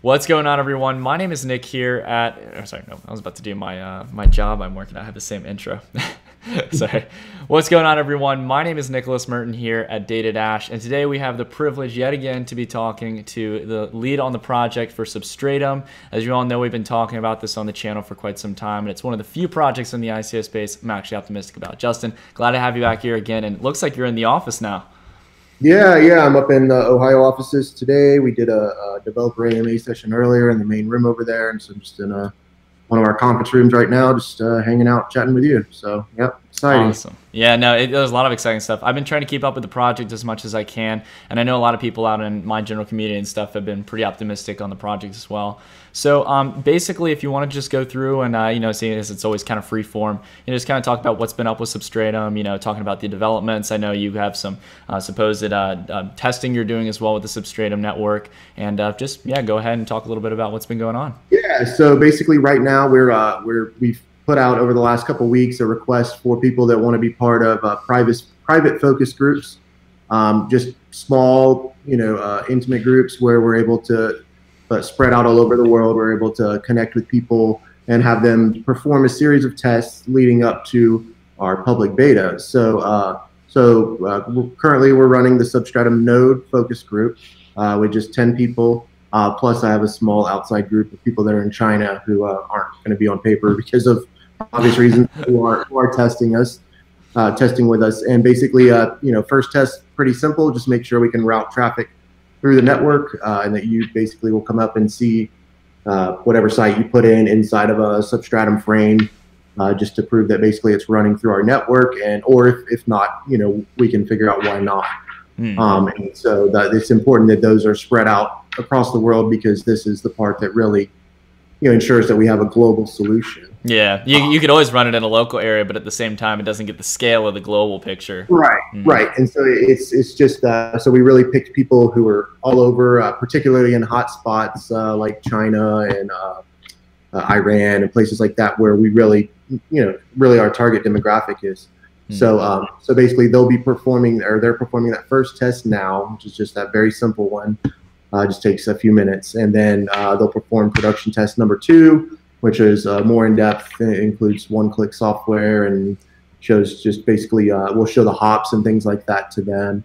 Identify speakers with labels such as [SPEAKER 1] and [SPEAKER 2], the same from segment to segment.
[SPEAKER 1] What's going on, everyone? My name is Nick here at, sorry, no, I was about to do my job I'm working at. I have the same intro. Sorry. What's going on, everyone? My name is Nicholas Merton here at Data Dash, and today we have the privilege yet again to be talking to the lead on the project for Substratum. As you all know, we've been talking about this on the channel for quite some time, and it's one of the few projects in the ICO space I'm actually optimistic about. Justin, glad to have you back here again, and it looks like you're in the office now.
[SPEAKER 2] Yeah, I'm up in the Ohio offices today. We did a developer AMA session earlier in the main room over there, and so I'm just in one of our conference rooms right now, just hanging out, chatting with you. So, yep, exciting.
[SPEAKER 1] Awesome. Yeah, no, there's a lot of exciting stuff. I've been trying to keep up with the project as much as I can, and I know a lot of people out in my general community and stuff have been pretty optimistic on the project as well. So basically, if you want to just go through and, seeing as it's always kind of free form, just kind of talk about what's been up with Substratum, talking about the developments. I know you have some supposed testing you're doing as well with the Substratum network, and go ahead and talk a little bit about what's been going on.
[SPEAKER 2] Yeah, so basically right now we've put out over the last couple of weeks a request for people that want to be part of private focus groups, just small, intimate groups where we're able to spread out all over the world. We're able to connect with people and have them perform a series of tests leading up to our public beta. So currently we're running the Substratum node focus group with just 10 people. Plus I have a small outside group of people that are in China who aren't going to be on paper because of obvious reasons, who are testing with us. And basically, first test, pretty simple. Just make sure we can route traffic through the network, and that you basically will come up and see whatever site you put in inside of a Substratum frame, just to prove that basically it's running through our network. Or if not, we can figure out why not. And so it's important that those are spread out across the world, because this is the part that really ensures that we have a global solution.
[SPEAKER 1] Yeah, you could always run it in a local area, but at the same time, it doesn't get the scale of the global picture.
[SPEAKER 2] Right, right. And so it's just so we really picked people who are all over, particularly in hot spots like China and Iran and places like that, where we really, really our target demographic is. So basically, they're performing that first test now, which is just that very simple one. Just takes a few minutes, and then they'll perform production test number 2, which is more in depth. It includes one-click software and shows just basically we'll show the hops and things like that to them,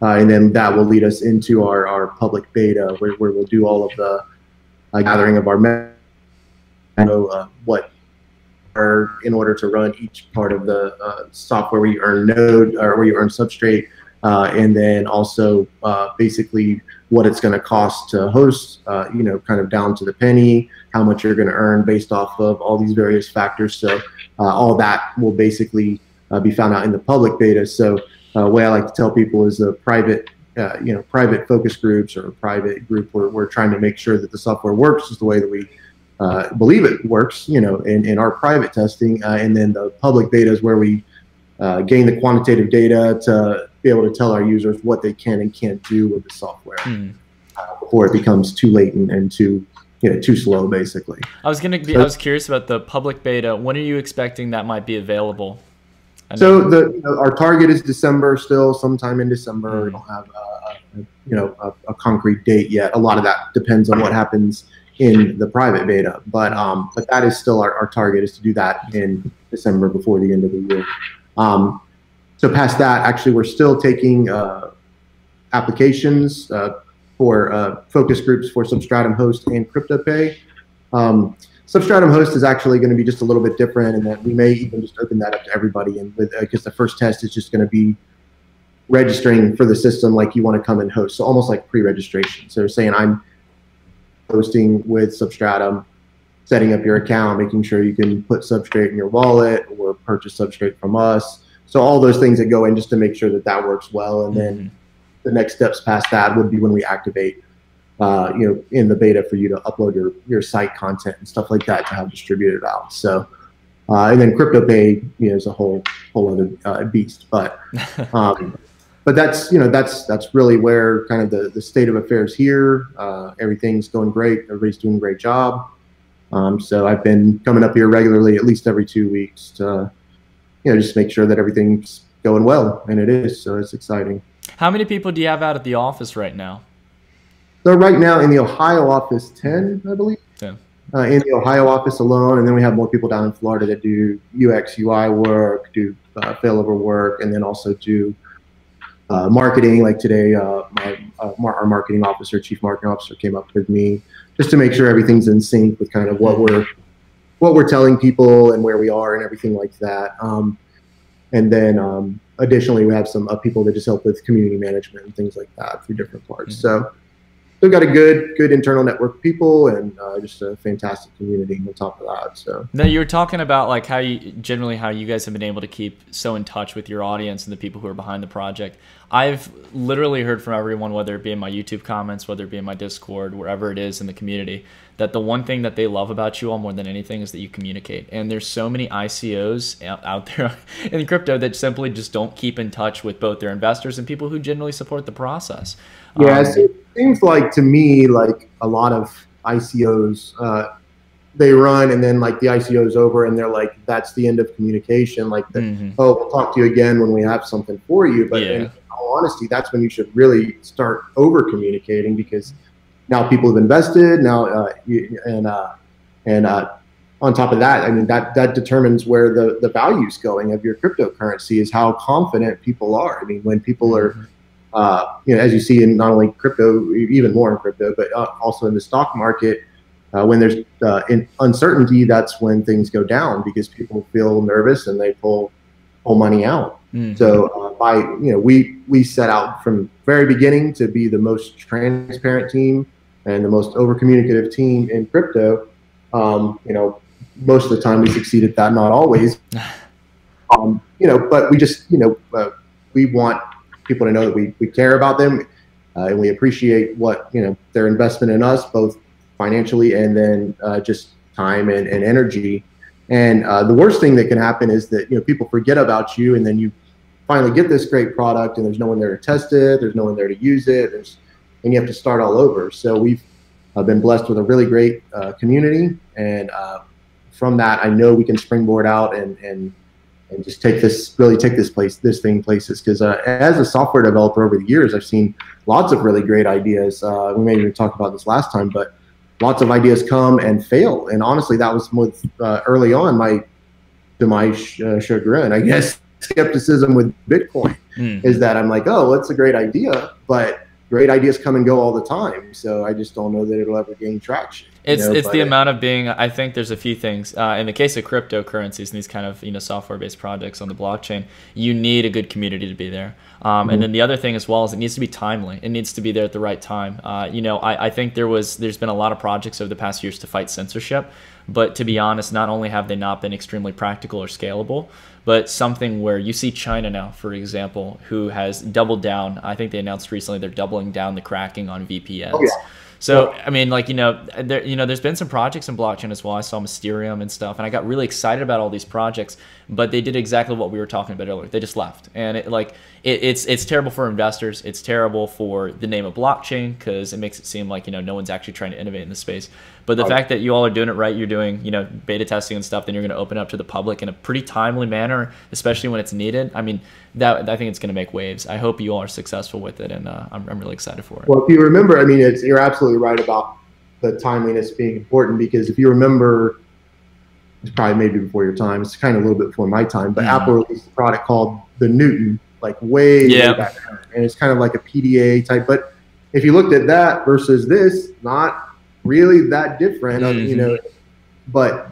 [SPEAKER 2] and then that will lead us into our public beta, where we'll do all of the gathering of our what are in order to run each part of the software where you earn node or where you earn substrate, and then also basically what it's going to cost to host, kind of down to the penny, how much you're going to earn based off of all these various factors. So all that will basically be found out in the public beta. So the way I like to tell people is the private focus groups or a private group where we're trying to make sure that the software works is the way that we believe it works, in our private testing. And then the public beta is where we gain the quantitative data to be able to tell our users what they can and can't do with the software before it becomes too late and too slow, basically.
[SPEAKER 1] I was curious about the public beta. When are you expecting that might be available?
[SPEAKER 2] So our target is December, still sometime in December. We don't have a concrete date yet. A lot of that depends on what happens in the private beta, but that is still our target, is to do that in December before the end of the year. So past that, actually, we're still taking applications for focus groups for Substratum Host and CryptoPay. Substratum Host is actually going to be just a little bit different, in that we may even just open that up to everybody. And because the first test is just going to be registering for the system like you want to come and host, so almost like pre-registration. So saying I'm hosting with Substratum, setting up your account, making sure you can put Substrate in your wallet or purchase Substrate from us. So all those things that go in just to make sure that that works well. And then the next steps past that would be when we activate, in the beta, for you to upload your site content and stuff like that to have distributed out. So, and then CryptoPay, is a whole other beast. But that's that's really where kind of the state of affairs here. Everything's going great. Everybody's doing a great job. So I've been coming up here regularly, at least every 2 weeks, to just make sure that everything's going well, and it is. So it's exciting.
[SPEAKER 1] How many people do you have out at the office right now?
[SPEAKER 2] So right now in the Ohio office, 10, I believe.
[SPEAKER 1] Yeah.
[SPEAKER 2] In the Ohio office alone, and then we have more people down in Florida that do UX, UI work, do failover work, and then also do marketing. Like today, our marketing officer, chief marketing officer, came up with me just to make sure everything's in sync with kind of what we're telling people and where we are and everything like that. And then additionally, we have some people that just help with community management and things like that through different parts. So we've got a good internal network of people and just a fantastic community on top of that. So
[SPEAKER 1] now you were talking about like how you guys have been able to keep so in touch with your audience and the people who are behind the project. I've literally heard from everyone, whether it be in my YouTube comments, whether it be in my Discord, wherever it is in the community, that the one thing that they love about you all more than anything is that you communicate. And there's so many ICOs out there in crypto that simply just don't keep in touch with both their investors and people who generally support the process.
[SPEAKER 2] Yeah, it seems like to me, like a lot of ICOs, they run and then like the ICO is over and they're like, that's the end of communication. Like, oh, we'll talk to you again when we have something for you. But in all honesty, that's when you should really start over communicating, because now people have invested now, and on top of that, I mean, that determines where the value is going of your cryptocurrency, is how confident people are. I mean, when people are, as you see in not only crypto, even more in crypto, but also in the stock market, when there's uncertainty, that's when things go down, because people feel nervous and they pull money out. So we set out from very beginning to be the most transparent team and the most over communicative team in crypto. Most of the time we succeed at that, not always. But we just we want people to know that we care about them, and we appreciate what their investment in us, both financially and then just time and energy. And the worst thing that can happen is that people forget about you, and then you finally get this great product, and there's no one there to test it, there's no one there to use it, and you have to start all over. So we've been blessed with a really great community, and from that, I know we can springboard out and just take this thing places. Because as a software developer over the years, I've seen lots of really great ideas. We may even talk about this last time, but lots of ideas come and fail. And honestly, that was with early on to my chagrin, I guess, skepticism with Bitcoin is that I'm like, oh, that's a great idea, but great ideas come and go all the time. So I just don't know that it'll ever gain traction.
[SPEAKER 1] It's the amount of I think there's a few things. In the case of cryptocurrencies and these kind of software-based projects on the blockchain, you need a good community to be there. And then the other thing as well is it needs to be timely. It needs to be there at the right time. I think there's been a lot of projects over the past years to fight censorship, but to be honest, not only have they not been extremely practical or scalable, but something where you see China now, for example, who has doubled down. I think they announced recently they're doubling down the cracking on VPNs. Oh, yeah. So, I mean, like, there's been some projects in blockchain as well. I saw Mysterium and stuff, and I got really excited about all these projects, but they did exactly what we were talking about earlier. They just left. And it's terrible for investors. It's terrible for the name of blockchain, because it makes it seem like, no one's actually trying to innovate in the space. But the fact that you all are doing it right, you're doing, beta testing and stuff, then you're going to open up to the public in a pretty timely manner, especially when it's needed. I mean, I think it's going to make waves. I hope you all are successful with it, and I'm really excited for it.
[SPEAKER 2] Well, if you remember, I mean, you're absolutely right about the timeliness being important, because if you remember, it's probably maybe before your time, it's kind of a little bit before my time, but Apple released a product called the Newton, like way back then. And it's kind of like a PDA type, but if you looked at that versus this, not really that different, but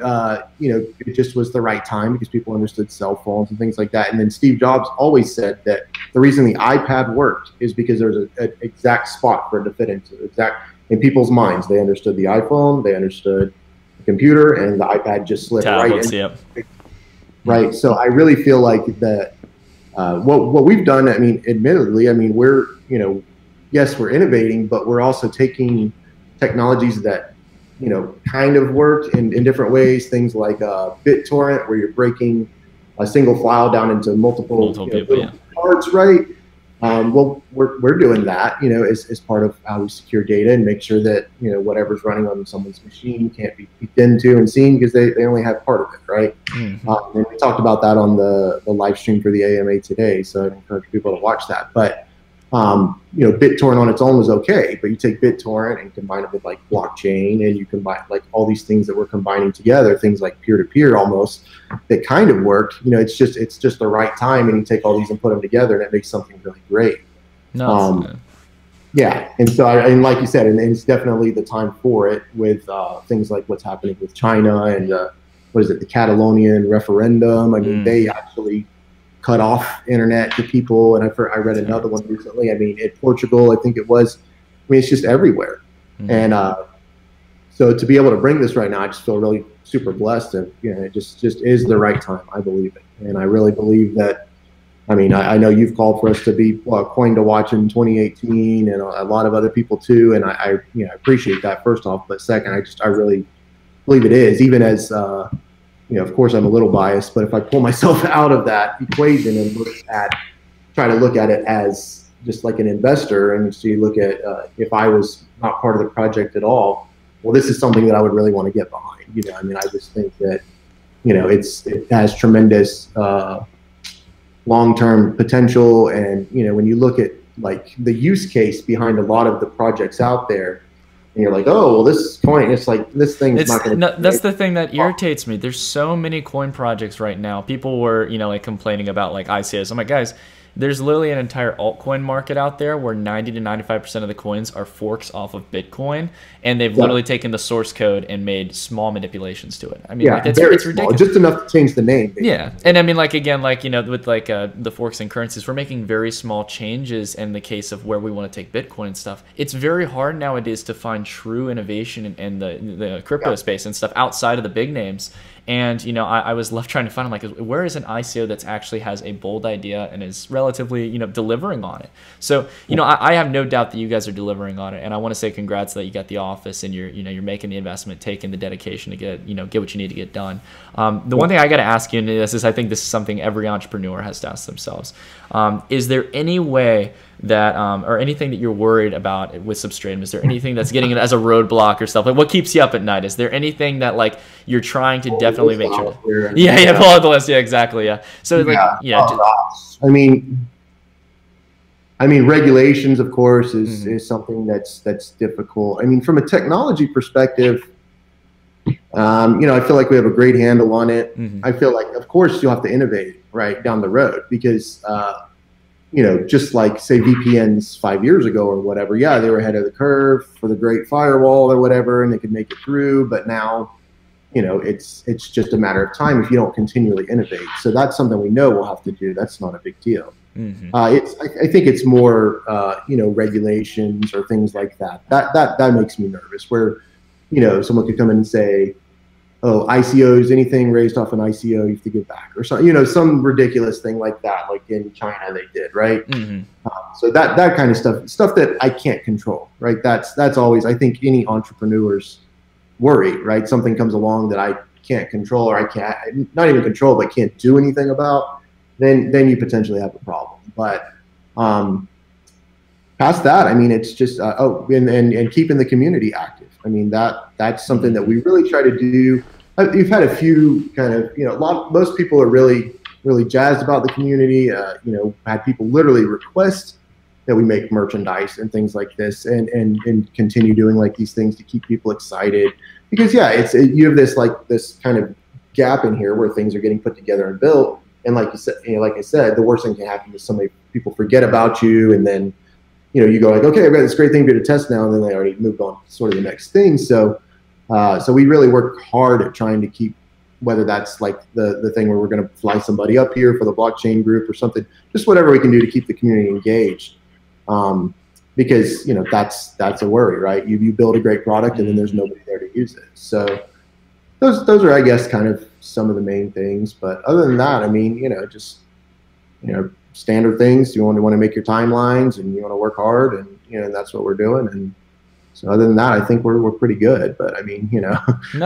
[SPEAKER 2] it just was the right time, because people understood cell phones and things like that. And then Steve Jobs always said that the reason the iPad worked is because there was an exact spot for it to fit into, in people's minds. They understood the iPhone, they understood the computer, and the iPad just slid right in. Right. So I really feel like that what we've done, I mean, admittedly, I mean, we're, yes, we're innovating, but we're also taking technologies that kind of worked in different ways. Things like BitTorrent, where you're breaking a single file down into multiple parts, right? Well, we're doing that, as part of how we secure data and make sure that whatever's running on someone's machine can't be peeked into and seen, because they only have part of it, right? And we talked about that on the live stream for the AMA today, so I encourage people to watch that. But BitTorrent on its own was okay, but you take BitTorrent and combine it with like blockchain, and you combine like all these things that we're combining together, things like peer-to-peer almost, that kind of worked. It's just the right time, and you take all these and put them together, and it makes something really great.
[SPEAKER 1] No,
[SPEAKER 2] yeah, and so and like you said, and it's definitely the time for it with things like what's happening with China and what is it, the Catalonian referendum. I mean, they actually cut off internet to people, and I read another one recently. I mean, in Portugal, I think it was. I mean, it's just everywhere, and so to be able to bring this right now, I just feel really super blessed, and it just is the right time. I believe it, and I really believe that. I mean, I know you've called for us to be coin to watch in 2018, and a lot of other people too, and I appreciate that first off, but second, I really believe it is, even as of course I'm a little biased, but if I pull myself out of that equation and try to look at it as just like an investor, and so you look at if I was not part of the project at all, well, this is something that I would really want to get behind. I mean, I just think that it has tremendous long-term potential, and when you look at like the use case behind a lot of the projects out there, and you're like, oh, well, this coin, it's like this thing's not going to.
[SPEAKER 1] That's the thing that irritates me. There's so many coin projects right now. People were like complaining about like ICOs. I'm like, guys, there's literally an entire altcoin market out there where 90 to 95% of the coins are forks off of Bitcoin, and they've literally taken the source code and made small manipulations to it. I mean, like, it's ridiculous.
[SPEAKER 2] Just enough to change the name. Basically.
[SPEAKER 1] Yeah, and I mean, like again, like with like the forks and currencies, we're making very small changes in the case of where we want to take Bitcoin and stuff. It's very hard nowadays to find true innovation in the crypto space and stuff outside of the big names. And I was left trying to find, I'm like, where is an ICO that's actually has a bold idea and is relatively delivering on it? So I have no doubt that you guys are delivering on it, and I want to say congrats that you got the office and you're making the investment, taking the dedication to get what you need to get done. The one thing I got to ask you, and I think this is something every entrepreneur has to ask themselves: is there any way that or anything that you're worried about with Substratum? Is there anything that's getting it as a roadblock or stuff? Like, what keeps you up at night? Is there anything that like you're trying to definitely make sure? Pull out the list. Yeah, exactly. Yeah. So
[SPEAKER 2] I mean, regulations, of course, is something that's difficult. I mean, from a technology perspective, I feel like we have a great handle on it. I feel like, of course, you'll have to innovate right down the road because. Just like say VPNs 5 years ago or whatever, yeah, they were ahead of the curve for the Great Firewall or whatever, and they could make it through. But now, it's just a matter of time if you don't continually innovate. So that's something we know we'll have to do. That's not a big deal. I think it's more, regulations or things like that. That makes me nervous. Where, someone could come in and say, oh, ICOs, anything raised off an ICO, you have to give back, or some, some ridiculous thing like that, like in China they did, right? So that kind of stuff that I can't control, right? That's always, I think, any entrepreneur's worry, right? Something comes along that I can't control, or I can't, not even control, but can't do anything about, then you potentially have a problem. But past that, I mean, it's just and keeping the community active. I mean, that's something that we really try to do. We've had a few kind of, most people are really, really jazzed about the community. Had people literally request that we make merchandise and things like this, and continue doing like these things to keep people excited. Because you have this kind of gap in here where things are getting put together and built. And like you said, like I said, the worst thing can happen is people forget about you, and then you go like, okay, I've got this great thing for you to test now, and then they already moved on to sort of the next thing. So we really work hard at trying to keep, whether that's like the thing where we're going to fly somebody up here for the blockchain group or something, just whatever we can do to keep the community engaged. Because that's a worry, right? You build a great product and then there's nobody there to use it. So those are, I guess, kind of some of the main things. But other than that, I mean, standard things. You want to make your timelines, and you want to work hard, and that's what we're doing. And so other than that, I think we're pretty good. But I mean,
[SPEAKER 1] no,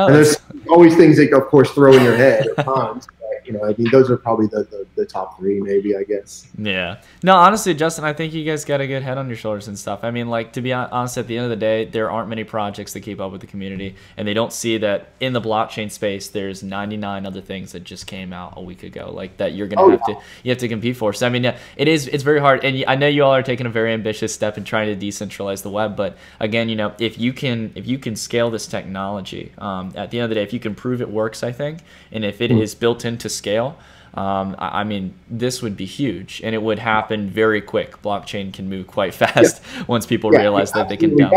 [SPEAKER 2] and there's always things that, of course, throw in your head at times. But, I mean, those are probably the top three, maybe, I guess.
[SPEAKER 1] Yeah. No, honestly, Justin, I think you guys got a good head on your shoulders and stuff. I mean, like, to be honest, at the end of the day, there aren't many projects that keep up with the community, and they don't see that in the blockchain space, there's 99 other things that just came out a week ago, like that you're going to you have to compete for. So, I mean, yeah, it's very hard. And I know you all are taking a very ambitious step in trying to decentralize the web. But again, if you can scale this technology, at the end of the day, if you can prove it works, I think, and if it is built into scale, I mean, this would be huge, and it would happen very quick. Blockchain can move quite fast once people realize that they can dump.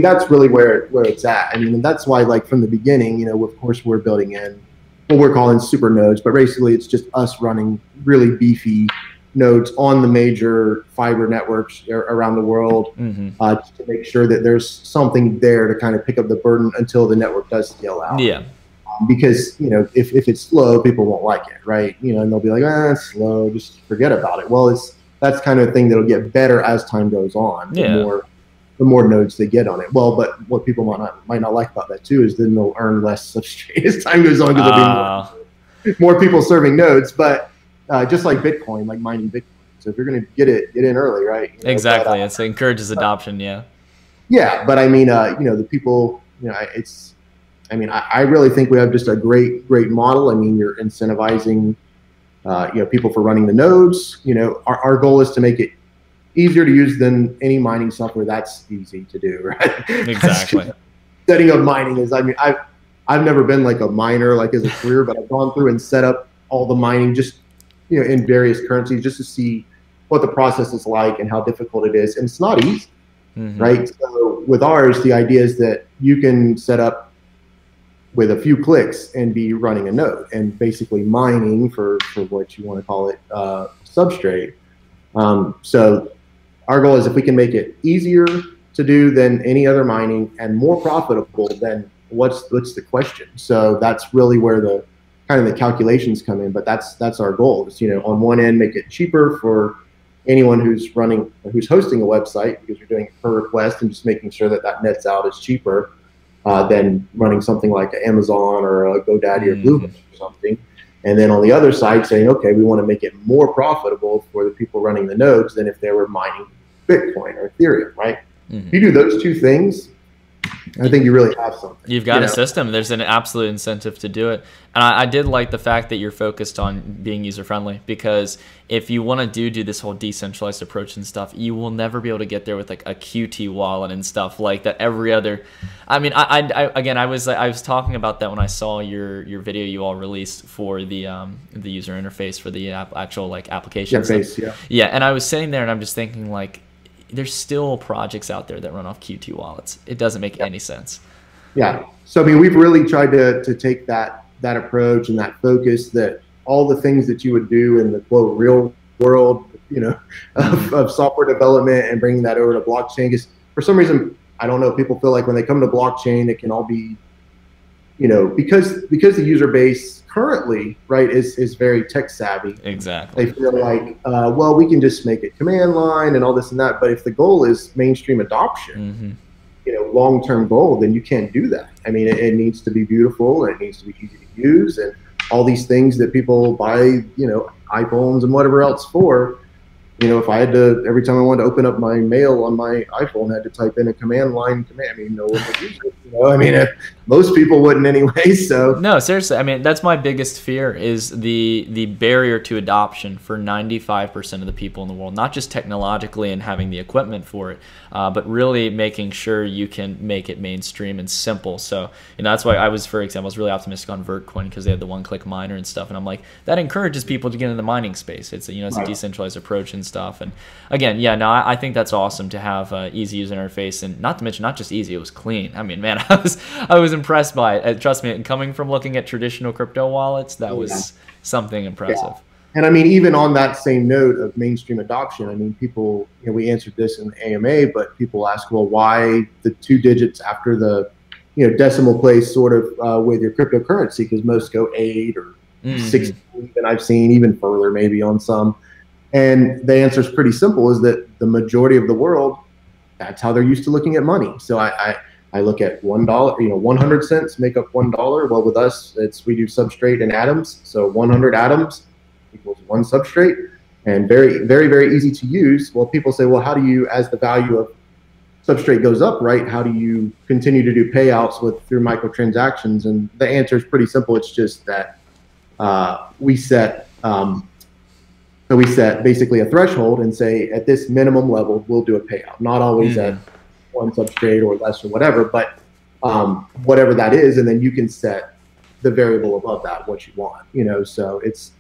[SPEAKER 2] That's really where it's at. I mean, and that's why, like, from the beginning, of course, we're building in what we're calling super nodes, but basically it's just us running really beefy nodes on the major fiber networks around the world, just to make sure that there's something there to kind of pick up the burden until the network does scale out.
[SPEAKER 1] Yeah.
[SPEAKER 2] Because, if it's slow, people won't like it, right? And they'll be like, it's slow, just forget about it. Well, that's kind of thing that'll get better as time goes on. The more nodes they get on it. Well, but what people might not like about that too is then they'll earn less substrate as time goes on, because there'll be more people serving nodes. But just like Bitcoin, like mining Bitcoin. So if you're going to get in early, right?
[SPEAKER 1] Exactly. It encourages adoption. Yeah.
[SPEAKER 2] Yeah, but I mean, the people, I really think we have just a great model. I mean, you're incentivizing, people for running the nodes. Our goal is to make it easier to use than any mining software. That's easy to do, right?
[SPEAKER 1] Exactly.
[SPEAKER 2] Setting up mining is, I've never been like a miner, like as a career, but I've gone through and set up all the mining just, in various currencies, just to see what the process is like and how difficult it is. And it's not easy, right? So with ours, the idea is that you can set up with a few clicks and be running a node and basically mining for what you want to call it, substrate. So our goal is, if we can make it easier to do than any other mining and more profitable, then what's the question? So that's really where the kind of the calculations come in. But that's our goal is, on one end, make it cheaper for anyone who's hosting a website, because you're doing it per request, and just making sure that nets out is cheaper than running something like Amazon or a GoDaddy or Bluehost or something. And then on the other side, saying, okay, we want to make it more profitable for the people running the nodes than if they were mining Bitcoin or Ethereum, right? If you do those two things, I think you really have something.
[SPEAKER 1] You've got a system. There's an absolute incentive to do it. And I did like the fact that you're focused on being user-friendly, because if you want to do this whole decentralized approach and stuff, you will never be able to get there with like a Qt wallet and stuff like that. Every other, I mean, I was talking about that when I saw your video you all released for the user interface for the actual like application. Yeah. And I was sitting there and I'm just thinking, like, there's still projects out there that run off Qt wallets. It doesn't make any sense. Yeah.
[SPEAKER 2] So, I mean, we've really tried to take that approach and that focus, that all the things that you would do in the quote real world, of software development, and bringing that over to blockchain. Because for some reason, I don't know, people feel like when they come to blockchain, it can all be, because the user base currently, right, is very tech savvy.
[SPEAKER 1] Exactly.
[SPEAKER 2] They feel like, well, we can just make it command line and all this and that. But if the goal is mainstream adoption, long-term goal, then you can't do that. I mean, it needs to be beautiful, and it needs to be easy to use, and all these things that people buy, iPhones and whatever else for. If I had to, every time I wanted to open up my mail on my iPhone, I had to type in a command line command. I mean, no one would use it. I mean, most people wouldn't anyway. So
[SPEAKER 1] no, seriously. I mean, that's my biggest fear, is the barrier to adoption for 95% of the people in the world. Not just technologically and having the equipment for it, but really making sure you can make it mainstream and simple. So that's why I was, for example, I was really optimistic on Vertcoin, because they had the one-click miner and stuff, and I'm like, that encourages people to get into the mining space. It's it's a decentralized approach and stuff. And again, I think that's awesome to have easy user interface, and not to mention, not just easy, it was clean. I mean, man, I was impressed by it. Trust me, coming from looking at traditional crypto wallets, that was something impressive. Yeah.
[SPEAKER 2] And I mean, even on that same note of mainstream adoption, I mean, people, we answered this in the AMA, but people ask, well, why the 2 digits after the decimal place sort of with your cryptocurrency? Because most go 8 or 16, and I've seen even further maybe on some. And the answer is pretty simple, is that the majority of the world, that's how they're used to looking at money. So I look at $1, 100 cents make up $1. Well, with us, we do substrate and atoms. So 100 atoms equals one substrate, and very, very, very easy to use. Well, people say, well, how do you, as the value of substrate goes up, right? How do you continue to do payouts through microtransactions? And the answer is pretty simple. It's just that we set basically a threshold and say at this minimum level we'll do a payout. Not always at one substrate or less or whatever, but whatever that is, and then you can set the variable above that what you want. So it's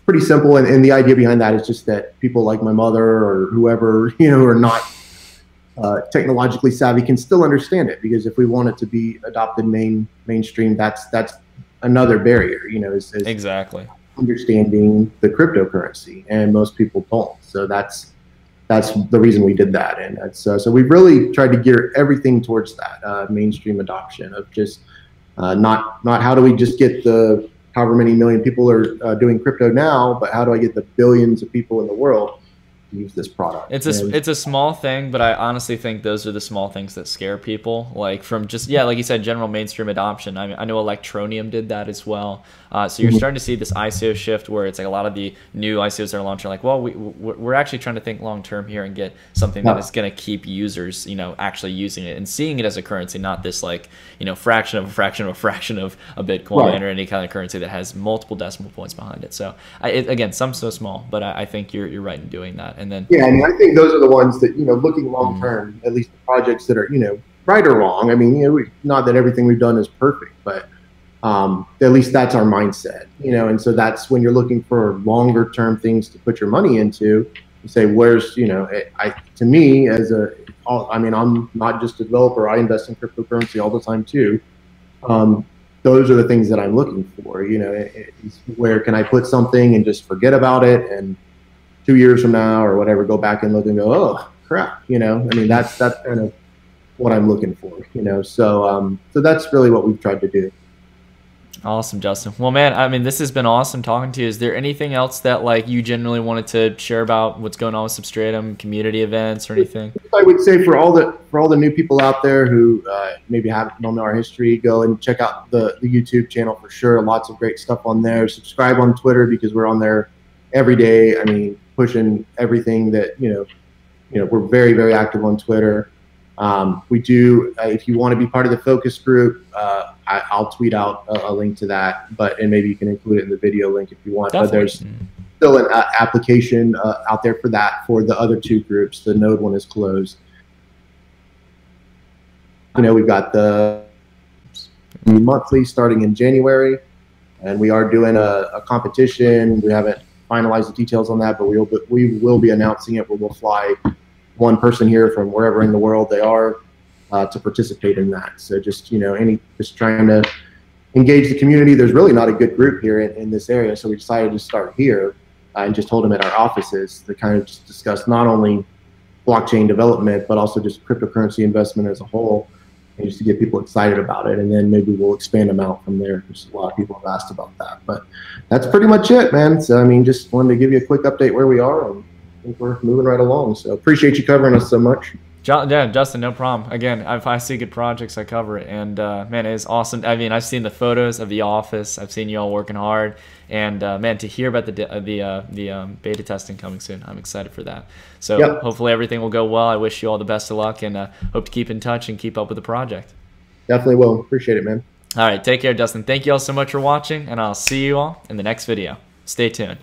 [SPEAKER 2] pretty simple, and the idea behind that is just that people like my mother or whoever who are not technologically savvy can still understand it, because if we want it to be adopted mainstream, that's another barrier, is
[SPEAKER 1] exactly
[SPEAKER 2] understanding the cryptocurrency, and most people don't. So that's the reason we did that, and that's so we really tried to gear everything towards that mainstream adoption of just not how do we just get the however many million people are doing crypto now, but how do I get the billions of people in the world use this product.
[SPEAKER 1] It's a small thing, but I honestly think those are the small things that scare people. Like from just, like you said, general mainstream adoption. I mean, I know Electronium did that as well. So you're starting to see this ICO shift where it's like a lot of the new ICOs that are launching, like, well, we're actually trying to think long term here and get something that is going to keep users, actually using it and seeing it as a currency, not this like, fraction of a fraction of a fraction of a Bitcoin or any kind of currency that has multiple decimal points behind it. So again, some so small, but I think you're right in doing that. And then
[SPEAKER 2] I think those are the ones that looking long term, at least the projects that are right or wrong. I mean, not that everything we've done is perfect, but at least that's our mindset, and so that's when you're looking for longer term things to put your money into. You say, where's, to me I'm not just a developer. I invest in cryptocurrency all the time too. Those are the things that I'm looking for, where can I put something and just forget about it, and 2 years from now or whatever, go back and look and go, oh crap, that's kind of what I'm looking for, so that's really what we've tried to do.
[SPEAKER 1] Awesome, Justin. Well, man, I mean, this has been awesome talking to you. Is there anything else that like you genuinely wanted to share about what's going on with Substratum, community events or anything?
[SPEAKER 2] I would say for all the new people out there who maybe don't know our history, go and check out the YouTube channel for sure. Lots of great stuff on there. Subscribe on Twitter, because we're on there every day. I mean, pushing everything that, we're very, very active on Twitter. We do, if you want to be part of the focus group, I'll tweet out a link to that, and maybe you can include it in the video link if you want. Definitely. But there's still an application out there for that. For the other two groups, the Node one is closed. We've got the monthly starting in January, and we are doing a competition. We haven't finalized the details on that, but we will be announcing it, where we'll fly one person here from wherever in the world they are to participate in that. So just just trying to engage the community. There's really not a good group here in this area, so we decided to start here and just hold them at our offices to kind of just discuss not only blockchain development, but also just cryptocurrency investment as a whole, and just to get people excited about it. And then maybe we'll expand them out from there, because a lot of people have asked about that. But that's pretty much it, man. So I mean, just wanted to give you a quick update where we are, and I think we're moving right along. So appreciate you covering us so much.
[SPEAKER 1] Yeah, Justin, no problem. Again, if I see good projects, I cover it. And man, it is awesome. I mean, I've seen the photos of the office. I've seen you all working hard. And man, to hear about the beta testing coming soon, I'm excited for that. So hopefully everything will go well. I wish you all the best of luck, and hope to keep in touch and keep up with the project.
[SPEAKER 2] Definitely will. Appreciate it, man.
[SPEAKER 1] All right, take care, Justin. Thank you all so much for watching, and I'll see you all in the next video. Stay tuned.